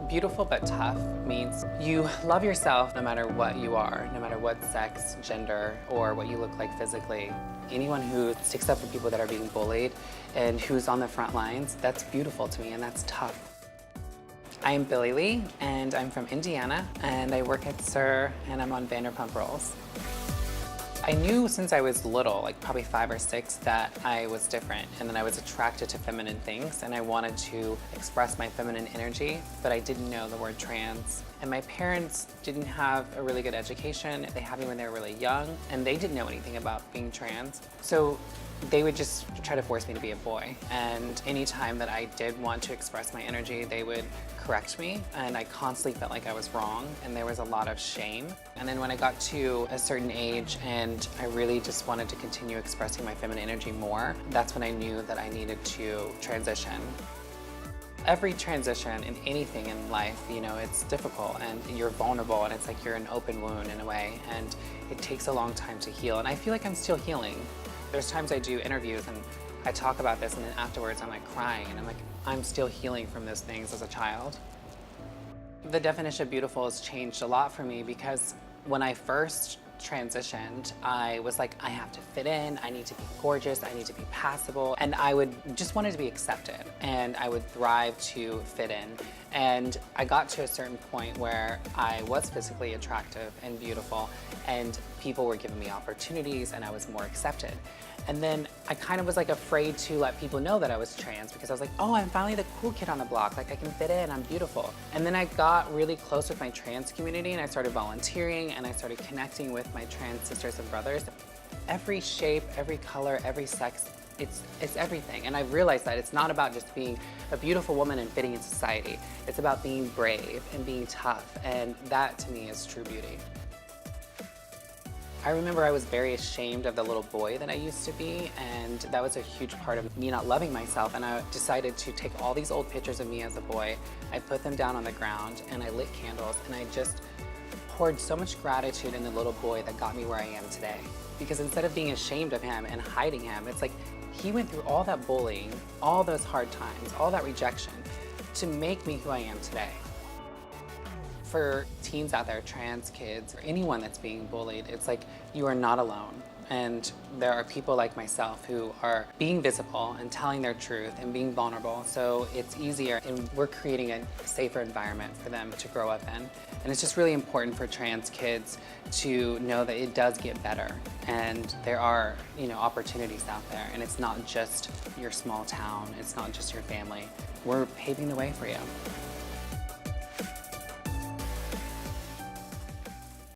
Beautiful but tough means you love yourself no matter what you are, no matter what sex, gender, or what you look like physically. Anyone who sticks up for people that are being bullied and who's on the front lines, that's beautiful to me and that's tough. I'm Billie Lee and I'm from Indiana and I work at SIR and I'm on Vanderpump Rules. I knew since I was little, like probably 5 or 6, that I was different and that I was attracted to feminine things and I wanted to express my feminine energy, but I didn't know the word trans. And my parents didn't have a really good education. They had me when they were really young and they didn't know anything about being trans. So they would just try to force me to be a boy. And anytime that I did want to express my energy, they would correct me, and I constantly felt like I was wrong, and there was a lot of shame. And then when I got to a certain age and I really just wanted to continue expressing my feminine energy more, that's when I knew that I needed to transition. Every transition in anything in life, you know, it's difficult and you're vulnerable and it's like you're an open wound in a way, and it takes a long time to heal. And I feel like I'm still healing. There's times I do interviews and I talk about this and then afterwards I'm like crying and I'm like, I'm still healing from those things as a child. The definition of beautiful has changed a lot for me because when I first transitioned, I was like, I have to fit in, I need to be gorgeous, I need to be passable, and I would just wanted to be accepted, and I would thrive to fit in. And I got to a certain point where I was physically attractive and beautiful, and people were giving me opportunities, and I was more accepted. And then I kind of was like afraid to let people know that I was trans because I was like, oh, I'm finally the cool kid on the block, like I can fit in, I'm beautiful. And then I got really close with my trans community and I started volunteering and I started connecting with my trans sisters and brothers. Every shape, every color, every sex, it's everything. And I realized that it's not about just being a beautiful woman and fitting in society. It's about being brave and being tough, and that to me is true beauty. I remember I was very ashamed of the little boy that I used to be, and that was a huge part of me not loving myself, and I decided to take all these old pictures of me as a boy, I put them down on the ground, and I lit candles, and I just poured so much gratitude in the little boy that got me where I am today. Because instead of being ashamed of him and hiding him, it's like he went through all that bullying, all those hard times, all that rejection to make me who I am today. For teens out there, trans kids, or anyone that's being bullied, it's like you are not alone. And there are people like myself who are being visible and telling their truth and being vulnerable, so it's easier, and we're creating a safer environment for them to grow up in. And it's just really important for trans kids to know that it does get better, and there are, you know, opportunities out there, and it's not just your small town, it's not just your family. We're paving the way for you.